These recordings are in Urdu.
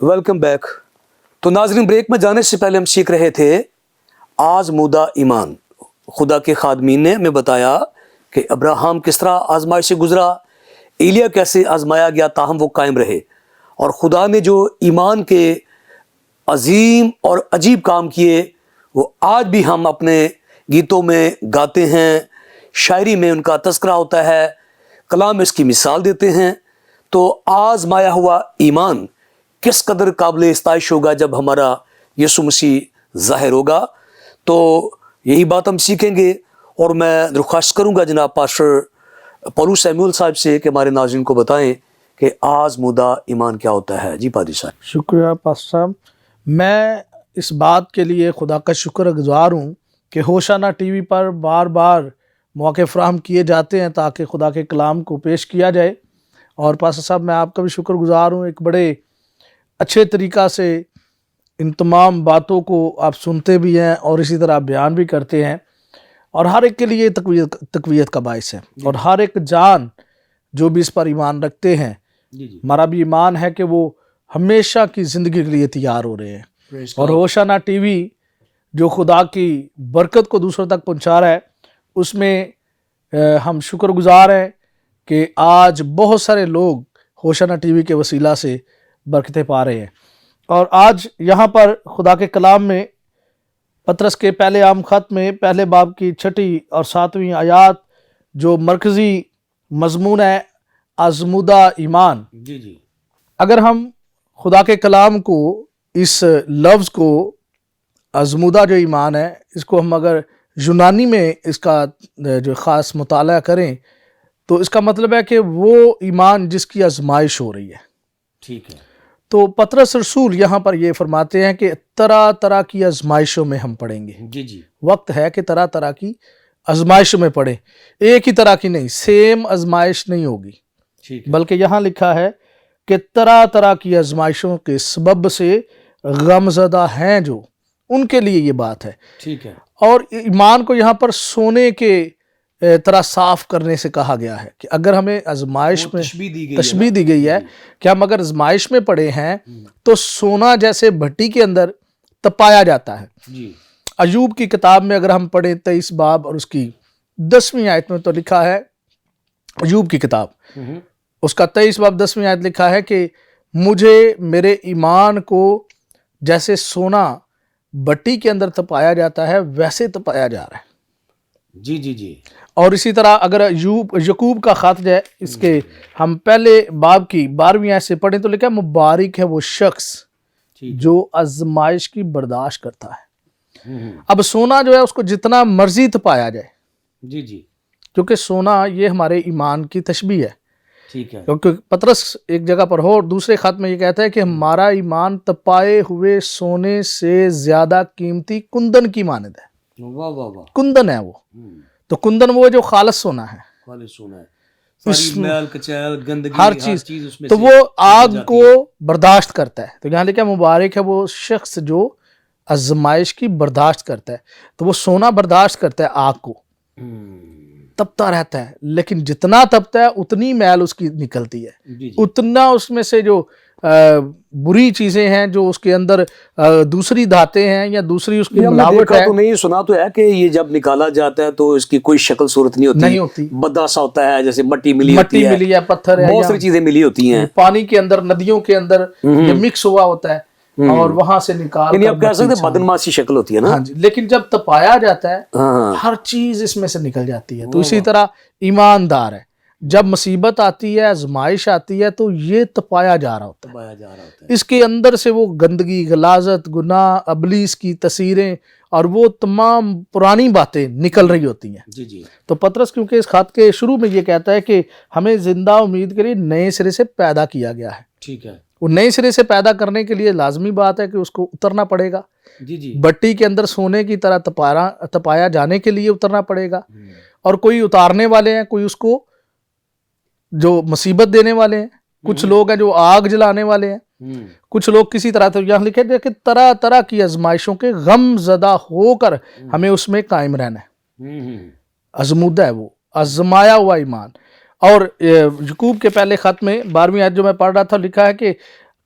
Welcome back. تو ناظرین، بریک میں جانے سے پہلے ہم سیکھ رہے تھے آزمودہ ایمان. خدا کے خادمین نے ہمیں بتایا کہ ابراہیم کس طرح آزمائش سے گزرا، ایلیا کیسے آزمایا گیا تاہم وہ قائم رہے، اور خدا نے جو ایمان کے عظیم اور عجیب کام کیے وہ آج بھی ہم اپنے گیتوں میں گاتے ہیں، شاعری میں ان کا تذکرہ ہوتا ہے، کلام میں اس کی مثال دیتے ہیں. تو آزمایا ہوا ایمان کس قدر قابل استائش ہوگا جب ہمارا یسوع مسیح ظاہر ہوگا. تو یہی بات ہم سیکھیں گے، اور میں درخواست کروں گا جناب پاسٹر پولوس سیمول صاحب سے کہ ہمارے ناظرین کو بتائیں کہ آزمودہ ایمان کیا ہوتا ہے. جی پادری صاحب. شکریہ پاسٹر صاحب. میں اس بات کے لیے خدا کا شکر گزار ہوں کہ ہوشانہ ٹی وی پر بار بار موقع فراہم کیے جاتے ہیں تاکہ خدا کے کلام کو پیش کیا جائے. اور پاسٹر صاحب میں آپ کا بھی شکر گزار ہوں، ایک بڑے اچھے طریقہ سے ان تمام باتوں کو آپ سنتے بھی ہیں اور اسی طرح بیان بھی کرتے ہیں، اور ہر ایک کے لیے تقویت کا باعث ہے. اور ہر ایک جان جو بھی اس پر ایمان رکھتے ہیں، ہمارا بھی ایمان ہے کہ وہ ہمیشہ کی زندگی کے لیے تیار ہو رہے ہیں. اور ہوشانہ ٹی وی جو خدا کی برکت کو دوسروں تک پہنچا رہا ہے، اس میں ہم شکر گزار ہیں کہ آج بہت سارے لوگ ہوشانہ ٹی وی کے وسیلہ سے برکتیں پا رہے ہیں. اور آج یہاں پر خدا کے کلام میں پطرس کے پہلے عام خط میں پہلے باب کی 6 اور 7 آیات جو مرکزی مضمون ہے آزمودہ ایمان. اگر ہم خدا کے کلام کو، اس لفظ کو آزمودہ جو ایمان ہے، اس کو ہم اگر یونانی میں اس کا جو خاص مطالعہ کریں تو اس کا مطلب ہے کہ وہ ایمان جس کی آزمائش ہو رہی ہے. ٹھیک ہے. تو پطرس رسول یہاں پر یہ فرماتے ہیں کہ طرح طرح کی آزمائشوں میں ہم پڑھیں گے. وقت ہے کہ طرح طرح کی آزمائشوں میں پڑھیں، ایک ہی طرح کی نہیں، سیم آزمائش نہیں ہوگی، بلکہ یہاں لکھا ہے کہ طرح طرح کی آزمائشوں کے سبب سے غم زدہ ہیں جو، ان کے لیے یہ بات ہے. ٹھیک ہے. اور ایمان کو یہاں پر سونے کے طرح صاف کرنے سے کہا گیا ہے کہ اگر ہمیں آزمائش میں تشبیہ دی گئی ہے کہ ہم اگر آزمائش میں پڑے ہیں تو سونا جیسے بھٹی کے اندر تپایا جاتا ہے. ایوب کی کتاب میں اگر ہم پڑھیں 23 باب اور اس کی 10ویں آیت میں تو لکھا ہے، ایوب کی کتاب اس کا 23 باب 10ویں آیت لکھا ہے کہ مجھے میرے ایمان کو جیسے سونا بٹی کے اندر تپایا جاتا ہے ویسے تپایا جا رہا ہے. جی. اور اسی طرح اگر یعقوب کا خط ہے، اس کے ہم پہلے باب کی 12ویں آیت سے پڑھیں تو لکھا ہے مبارک ہے وہ شخص جو آزمائش کی برداشت کرتا ہے. اب سونا جو ہے اس کو جتنا مرضی تپایا جائے، کیونکہ سونا یہ ہمارے ایمان کی تشبیہ ہے. کیونکہ پطرس ایک جگہ پر ہو اور دوسرے خط میں یہ کہتا ہے کہ ہمارا ایمان تپائے ہوئے سونے سے زیادہ قیمتی کندن کی مانند ہے. کندن ہے وہ، تو کندن وہ جو خالص سونا ہے، ہر چیز تو وہ آگ کو برداشت کرتا ہے. تو یہاں لکھا مبارک ہے وہ شخص جو آزمائش کی برداشت کرتا ہے. تو وہ سونا برداشت کرتا ہے، آگ کو تپتا رہتا ہے، لیکن جتنا تپتا ہے اتنی میل اس کی نکلتی ہے، اتنا اس میں سے جو بری چیزیں ہیں جو اس کے اندر دوسری دھاتیں ہیں یا دوسری اس کی ملاوٹ ہے. تو نہیں سنا تو ہے کہ یہ جب نکالا جاتا ہے تو اس کی کوئی شکل صورت نہیں ہوتی، بدا سا ہوتا ہے، جیسے مٹی ملی ہے، پتھر ہے، بہت ساری چیزیں ملی ہوتی ہیں، پانی کے اندر، ندیوں کے اندر یہ مکس ہوا ہوتا ہے اور وہاں سے نکال یعنی آپ کہہ سکتے ہیں بدنماسی شکل ہوتی ہے نا. ہاں جی، لیکن جب تپایا جاتا ہے ہر چیز اس میں سے نکل جاتی ہے. تو اسی طرح ایماندار ہے، جب مصیبت آتی ہے، آزمائش آتی ہے تو یہ تپایا جا رہا ہوتا ہے. اس کے اندر سے وہ گندگی، غلاظت، گناہ، ابلیس کی تصویریں اور وہ تمام پرانی باتیں نکل رہی ہوتی ہیں. تو پطرس کیونکہ اس خط کے شروع میں یہ کہتا ہے کہ ہمیں زندہ امید کے لیے نئے سرے سے پیدا کیا گیا ہے. ٹھیک ہے. وہ نئے سرے سے پیدا کرنے کے لیے لازمی بات ہے کہ اس کو اترنا پڑے گا. بٹی کے اندر سونے کی طرح تپایا جانے کے لیے اترنا پڑے گا. اور کوئی اتارنے والے ہیں، کوئی اس کو جو مصیبت دینے والے ہیں، کچھ لوگ ہیں جو آگ جلانے والے ہیں، کچھ لوگ کسی طرح. تو یہاں لکھے کہ طرح طرح کی آزمائشوں کے غم زدہ ہو کر ہمیں اس میں قائم رہنا ہے. آزمودہ ہے وہ، آزمایا ہوا ایمان. اور یعقوب کے پہلے خط میں 12ویں آیت جو میں پڑھ رہا تھا لکھا ہے کہ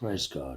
Praise God,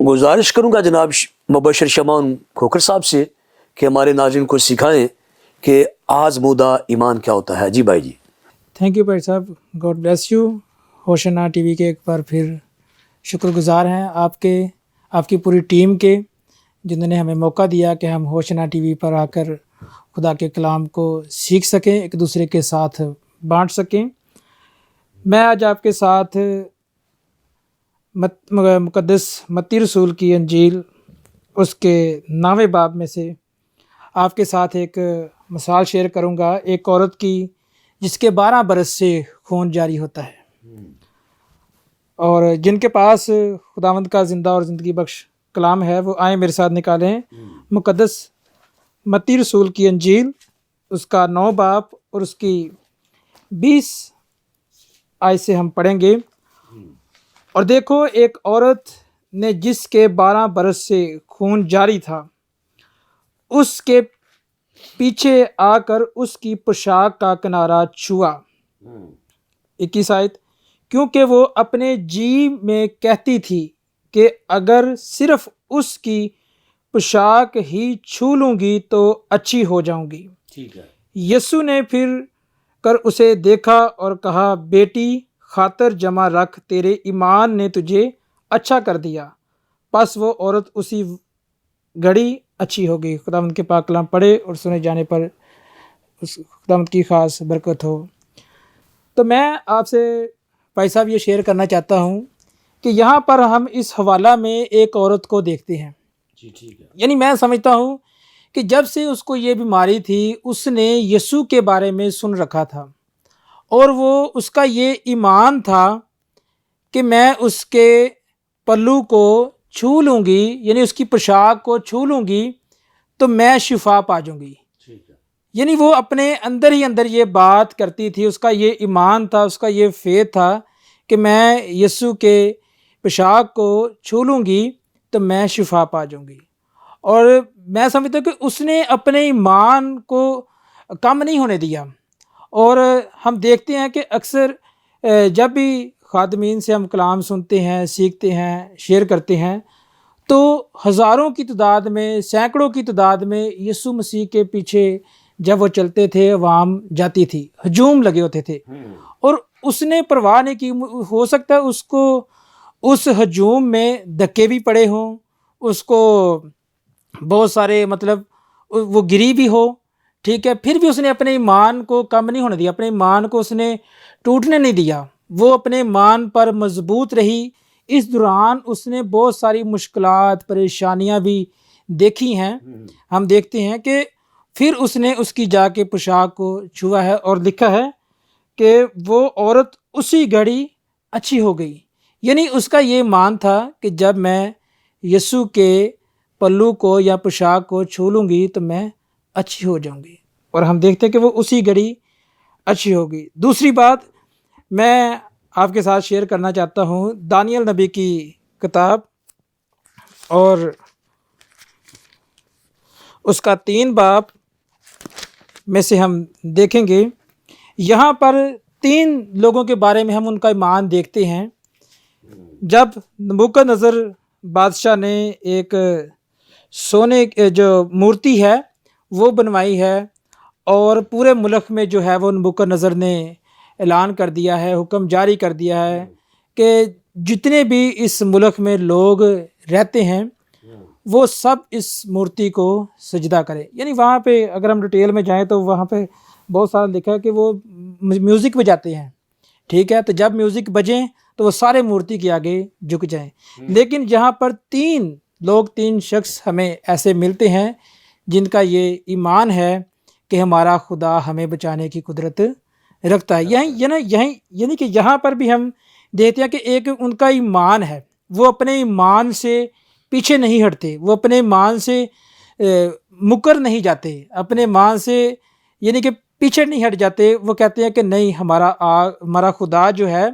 گزارش کروں گا جناب مبشر شمان کھوکھر صاحب سے کہ ہمارے ناظرین کو سکھائیں کہ آزمودہ ایمان کیا ہوتا ہے. جی بھائی جی. تھینک یو بھائی صاحب, گاڈ بلیس یو. ہوشنا ٹی وی کے ایک بار پھر شکر گزار ہیں آپ کی پوری ٹیم کے, جنہوں نے ہمیں موقع دیا کہ ہم ہوشنا ٹی وی پر آ کر خدا کے کلام کو سیکھ سکیں, ایک دوسرے کے ساتھ بانٹ سکیں. میں آج آپ کے ساتھ مقدس متی رسول کی انجیل اس کے 9ویں باب میں سے آپ کے ساتھ ایک مثال شیئر کروں گا, ایک عورت کی جس کے 12 برس سے خون جاری ہوتا ہے, اور جن کے پاس خداوند کا زندہ اور زندگی بخش کلام ہے وہ آئیں میرے ساتھ نکالیں مقدس متی رسول کی انجیل اس کا 9 باب اور اس کی 20 آیت سے ہم پڑھیں گے. اور دیکھو, ایک عورت نے جس کے 12 برس سے خون جاری تھا اس کے پیچھے آ کر اس کی پوشاک کا کنارہ چھوا. 21 آیت, کیونکہ وہ اپنے جی میں کہتی تھی کہ اگر صرف اس کی پوشاک ہی چھو لوں گی تو اچھی ہو جاؤں گی. ٹھیک ہے. یسوع نے پھر کر اسے دیکھا اور کہا, بیٹی خاطر جمع رکھ, تیرے ایمان نے تجھے اچھا کر دیا. پس وہ عورت اسی گھڑی اچھی ہو گئی. خداوند کے پاک کلام پڑھے اور سنے جانے پر اس خداوند کی خاص برکت ہو. تو میں آپ سے بھائی صاحب یہ شیئر کرنا چاہتا ہوں کہ یہاں پر ہم اس حوالہ میں ایک عورت کو دیکھتے ہیں. جی ٹھیک ہے. یعنی میں سمجھتا ہوں کہ جب سے اس کو یہ بیماری تھی اس نے یسوع کے بارے میں سن رکھا تھا, اور وہ اس کا یہ ایمان تھا کہ میں اس کے پلو کو چھو لوں گی, یعنی اس کی پوشاک کو چھو لوں گی تو میں شفا پا جاؤں گی. یعنی وہ اپنے اندر ہی اندر یہ بات کرتی تھی, اس کا یہ ایمان تھا, اس کا یہ فیتھ تھا کہ میں یسوع کے پوشاک کو چھو لوں گی تو میں شفا پا جاؤں گی. اور میں سمجھتا ہوں کہ اس نے اپنے ایمان کو کم نہیں ہونے دیا. اور ہم دیکھتے ہیں کہ اکثر جب بھی خادمین سے ہم کلام سنتے ہیں, سیکھتے ہیں, شیئر کرتے ہیں, تو ہزاروں کی تعداد میں, سینکڑوں کی تعداد میں یسوع مسیح کے پیچھے جب وہ چلتے تھے عوام جاتی تھی, ہجوم لگے ہوتے تھے, اور اس نے پرواہ نہیں کی. ہو سکتا ہے اس کو اس ہجوم میں دھکے بھی پڑے ہوں, اس کو بہت سارے وہ گری بھی ہو, ٹھیک ہے, پھر بھی اس نے اپنے ایمان کو کم نہیں ہونے دیا, اپنے ایمان کو اس نے ٹوٹنے نہیں دیا, وہ اپنے ایمان پر مضبوط رہی. اس دوران اس نے بہت ساری مشکلات, پریشانیاں بھی دیکھی ہیں. ہم دیکھتے ہیں کہ پھر اس نے اس کی جا کے پوشاک کو چھوا ہے, اور لکھا ہے کہ وہ عورت اسی گھڑی اچھی ہو گئی. یعنی اس کا یہ ایمان تھا کہ جب میں یسوع کے پلو کو یا پوشاک کو چھو لوں گی تو میں اچھی ہو جاؤں گی, اور ہم دیکھتے ہیں کہ وہ اسی گھڑی اچھی ہو گئی. دوسری بات میں آپ کے ساتھ شیئر کرنا چاہتا ہوں دانیل نبی کی کتاب, اور اس کا 3 باب میں سے ہم دیکھیں گے. یہاں پر 3 لوگوں کے بارے میں ہم ان کا ایمان دیکھتے ہیں. جب نبوکدنضر بادشاہ نے ایک سونے جو مورتی ہے وہ بنوائی ہے, اور پورے ملک میں جو ہے وہ نبوکدنضر نے اعلان کر دیا ہے, حکم جاری کر دیا ہے کہ جتنے بھی اس ملک میں لوگ رہتے ہیں وہ سب اس مورتی کو سجدہ کریں. یعنی وہاں پہ اگر ہم ڈیٹیل میں جائیں تو وہاں پہ بہت سارا لکھا ہے کہ وہ میوزک بجاتے ہیں, ٹھیک ہے, تو جب میوزک بجیں تو وہ سارے مورتی کے آگے جھک جائیں. لیکن جہاں پر 3 شخص ہمیں ایسے ملتے ہیں جن کا یہ ایمان ہے کہ ہمارا خدا ہمیں بچانے کی قدرت رکھتا ہے. یعنی کہ یہاں پر بھی ہم دیکھتے ہیں کہ ایک ان کا ایمان ہے, وہ اپنے ایمان سے پیچھے نہیں ہٹتے, وہ اپنے ایمان سے مکر نہیں جاتے, اپنے ایمان سے یعنی کہ پیچھے نہیں ہٹ جاتے. وہ کہتے ہیں کہ نہیں, ہمارا خدا جو ہے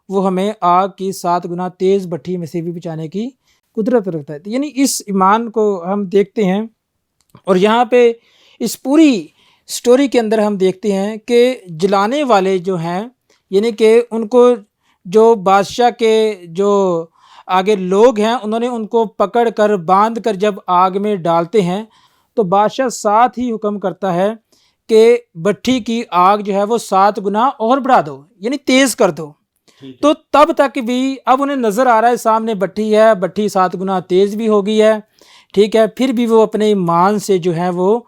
وہ ہمیں آگ کی 7 گنا تیز بھٹی میں سے بھی بچانے کی قدرت رکھتا ہے. یعنی اس ایمان کو ہم دیکھتے ہیں, اور یہاں پہ اس پوری سٹوری کے اندر ہم دیکھتے ہیں کہ جلانے والے جو ہیں, یعنی کہ ان کو جو بادشاہ کے جو آگے لوگ ہیں انہوں نے ان کو پکڑ کر باندھ کر جب آگ میں ڈالتے ہیں تو بادشاہ ساتھ ہی حکم کرتا ہے کہ بٹھی کی آگ جو ہے وہ 7 گنا اور بڑھا دو، یعنی تیز کر دو۔ تو تب تک بھی اب انہیں نظر آ رہا ہے سامنے بٹھی ہے، بٹھی 7 گنا تیز بھی ہو گئی ہے، ٹھیک ہے، پھر بھی وہ اپنے ایمان سے جو ہے وہ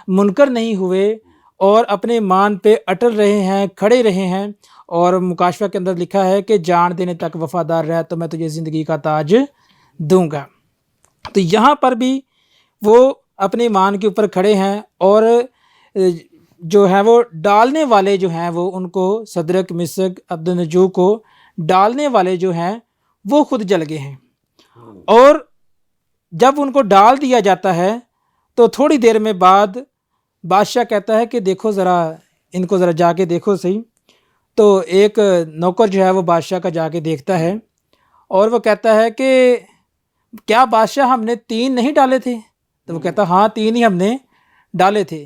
منکر نہیں ہوئے اور اپنے ایمان پہ اٹل رہے ہیں، کھڑے رہے ہیں۔ اور مکاشفہ کے اندر لکھا ہے کہ جان دینے تک وفادار رہ تو میں تجھے زندگی کا تاج دوں گا۔ تو یہاں پر بھی وہ اپنے ایمان کے اوپر کھڑے ہیں، اور جو ہے وہ ڈالنے والے جو ہیں وہ ان کو صدرک مسک عبدالنجو کو ڈالنے والے جو ہیں وہ خود جل گئے ہیں۔ اور جب ان کو ڈال دیا جاتا ہے تو تھوڑی دیر میں بعد بادشاہ کہتا ہے کہ دیکھو ذرا ان کو ذرا جا کے دیکھو صحیح۔ تو ایک نوکر جو ہے وہ بادشاہ کا جا کے دیکھتا ہے اور وہ کہتا ہے کہ کیا بادشاہ ہم نے 3 نہیں ڈالے تھے؟ تو وہ کہتا ہاں 3 ہی ہم نے ڈالے تھے۔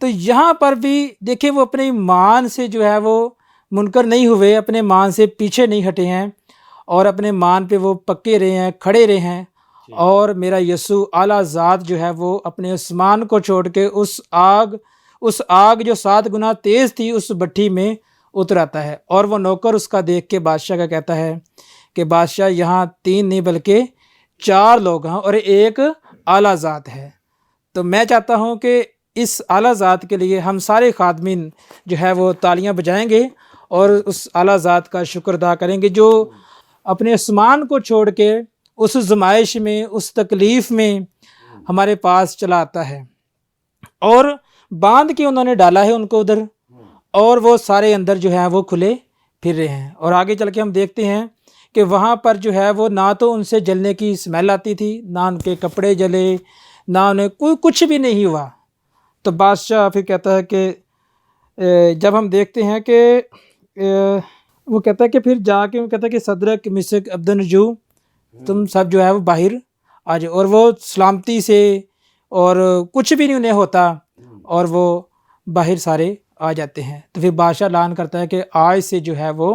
تو یہاں پر بھی دیکھیں وہ اپنے ایمان سے جو ہے وہ منکر نہیں ہوئے، اپنے ایمان سے پیچھے نہیں ہٹے ہیں اور اپنے ایمان پہ وہ پکے رہے ہیں، کھڑے رہے ہیں۔ اور میرا یسوع اعلیٰ ذات جو ہے وہ اپنے آسمان کو چھوڑ کے اس آگ جو 7 گنا تیز تھی اس بٹھی میں اتر آتا ہے۔ اور وہ نوکر اس کا دیکھ کے بادشاہ کا کہتا ہے کہ بادشاہ یہاں 3 نہیں بلکہ 4 لوگ ہیں اور ایک اعلیٰ ذات ہے۔ تو میں چاہتا ہوں کہ اس اعلیٰ ذات کے لیے ہم سارے خادمین جو ہے وہ تالیاں بجائیں گے اور اس اعلیٰ ذات کا شکر ادا کریں گے جو اپنے آسمان کو چھوڑ کے اس زمائش میں، اس تکلیف میں ہمارے پاس چلا آتا ہے، اور باندھ کے انہوں نے ڈالا ہے ان کو ادھر، اور وہ سارے اندر جو ہیں وہ کھلے پھر رہے ہیں۔ اور آگے چل کے ہم دیکھتے ہیں کہ وہاں پر جو ہے وہ نہ تو ان سے جلنے کی اسمیل آتی تھی، نہ ان کے کپڑے جلے، نہ انہیں کچھ بھی نہیں ہوا۔ تو بادشاہ پھر کہتا ہے کہ جب ہم دیکھتے ہیں کہ وہ کہتا ہے کہ پھر جا کے وہ کہتا ہے کہ صدرک مسک عبدالنجو تم سب جو ہے وہ باہر آ جاؤ، اور وہ سلامتی سے اور کچھ بھی نہیں انہیں ہوتا اور وہ باہر سارے آ جاتے ہیں۔ تو پھر بادشاہ اعلان کرتا ہے کہ آج سے جو ہے وہ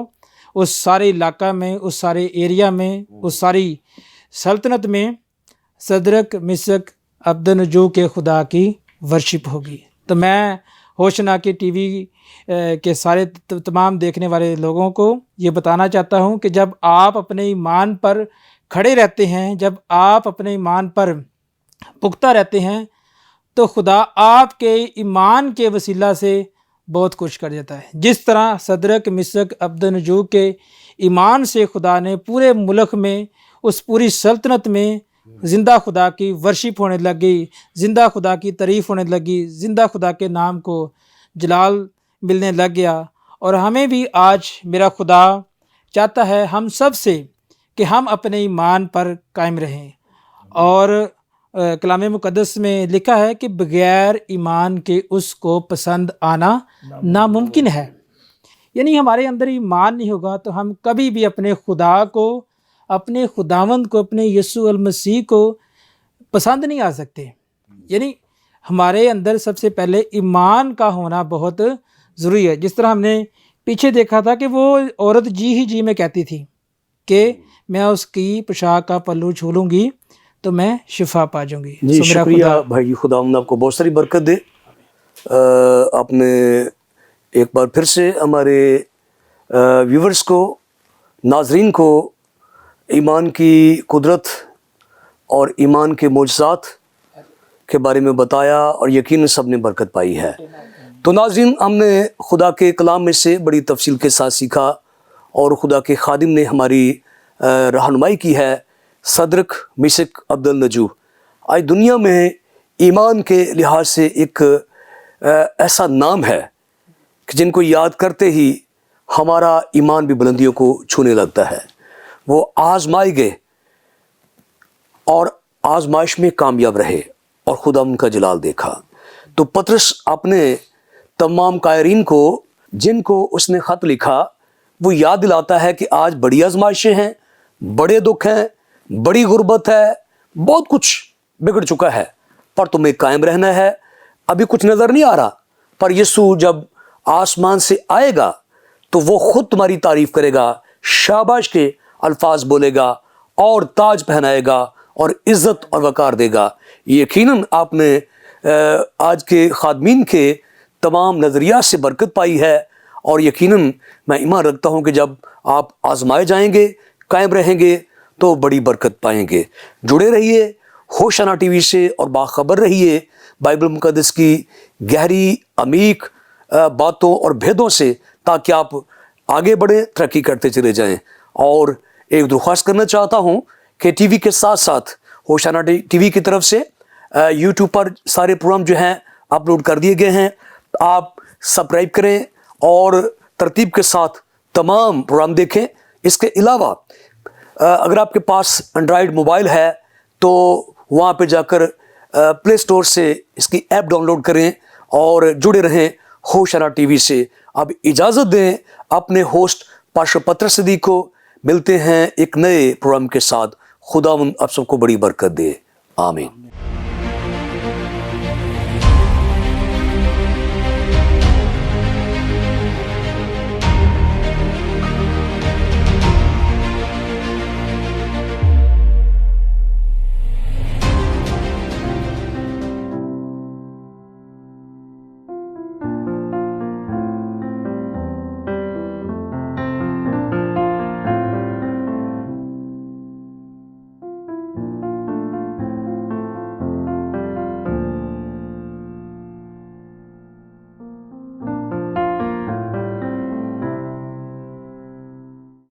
اس سارے علاقہ میں، اس سارے ایریا میں، اس ساری سلطنت میں صدرک مسک عبدالنجو کے خدا کی ورشپ ہوگی۔ تو میں ہوشنا کی ٹی وی کے سارے تمام دیکھنے والے لوگوں کو یہ بتانا چاہتا ہوں کہ جب آپ اپنے ایمان پر کھڑے رہتے ہیں، جب آپ اپنے ایمان پر پختہ رہتے ہیں تو خدا آپ کے ایمان کے وسیلہ سے بہت کچھ کر دیتا ہے۔ جس طرح صدرک مسک عبدالنجو کے ایمان سے خدا نے پورے ملک میں، اس پوری سلطنت میں زندہ خدا کی ورشپ ہونے لگی، زندہ خدا کی تعریف ہونے لگی، زندہ خدا کے نام کو جلال ملنے لگ گیا۔ اور ہمیں بھی آج میرا خدا چاہتا ہے ہم سب سے کہ ہم اپنے ایمان پر قائم رہیں، اور کلام مقدس میں لکھا ہے کہ بغیر ایمان کے اس کو پسند آنا ناممکن ہے۔ یعنی ہمارے اندر ایمان نہیں ہوگا تو ہم کبھی بھی اپنے خدا کو، اپنے خداوند کو، اپنے یسوع المسیح کو پسند نہیں آ سکتے۔ یعنی ہمارے اندر سب سے پہلے ایمان کا ہونا بہت ضروری ہے۔ جس طرح ہم نے پیچھے دیکھا تھا کہ وہ عورت جی میں کہتی تھی کہ میں اس کی پوشاک کا پلو چھو لوں گی تو میں شفا پا جاؤں گی۔ جی شکریہ بھائی، خداوند آپ کو بہت ساری برکت دے۔ آپ نے ایک بار پھر سے ہمارے ویورز کو، ناظرین کو ایمان کی قدرت اور ایمان کے معجزات کے بارے میں بتایا، اور یقیناً سب نے برکت پائی ہے۔ تو ناظرین، ہم نے خدا کے کلام میں سے بڑی تفصیل کے ساتھ سیکھا، اور خدا کے خادم نے ہماری رہنمائی کی ہے، صدرک مسک عبدالنجو۔ آج دنیا میں ایمان کے لحاظ سے ایک ایسا نام ہے کہ جن کو یاد کرتے ہی ہمارا ایمان بھی بلندیوں کو چھونے لگتا ہے۔ وہ آزمائے گئے اور آزمائش میں کامیاب رہے اور خدا ان کا جلال دیکھا۔ تو پطرس اپنے تمام قائرین کو، جن کو اس نے خط لکھا، وہ یاد دلاتا ہے کہ آج بڑی آزمائشیں ہیں، بڑے دکھ ہیں، بڑی غربت ہے، بہت کچھ بگڑ چکا ہے، پر تمہیں قائم رہنا ہے۔ ابھی کچھ نظر نہیں آ رہا، پر یسوع جب آسمان سے آئے گا تو وہ خود تمہاری تعریف کرے گا، شاباش کے الفاظ بولے گا، اور تاج پہنائے گا اور عزت اور وقار دے گا۔ یقیناً آپ نے آج کے خادمین کے تمام نظریات سے برکت پائی ہے، اور یقیناً میں ایمان رکھتا ہوں کہ جب آپ آزمائے جائیں گے، قائم رہیں گے، تو بڑی برکت پائیں گے۔ جڑے رہیے ہوشانہ ٹی وی سے اور باخبر رہیے بائبل مقدس کی گہری عمیق باتوں اور بھیدوں سے، تاکہ آپ آگے بڑھیں، ترقی کرتے چلے جائیں۔ اور ایک درخواست کرنا چاہتا ہوں کہ ٹی وی کے ساتھ ساتھ ہوشانہ ٹی وی کی طرف سے یوٹیوب پر سارے پروگرام جو ہیں اپلوڈ کر دیے گئے ہیں، آپ سبسکرائب کریں اور ترتیب کے ساتھ تمام پروگرام دیکھیں۔ اس کے علاوہ اگر آپ کے پاس اینڈرائیڈ موبائل ہے تو وہاں پہ جا کر پلے اسٹور سے اس کی ایپ ڈاؤن لوڈ کریں اور جڑے رہیں ہوشانہ ٹی وی سے۔ اب اجازت دیں اپنے ہوسٹ پاسٹر پطرس صدیق کو۔ ملتے ہیں ایک نئے پروگرام کے ساتھ۔ خداوند آپ سب کو بڑی برکت دے، آمین۔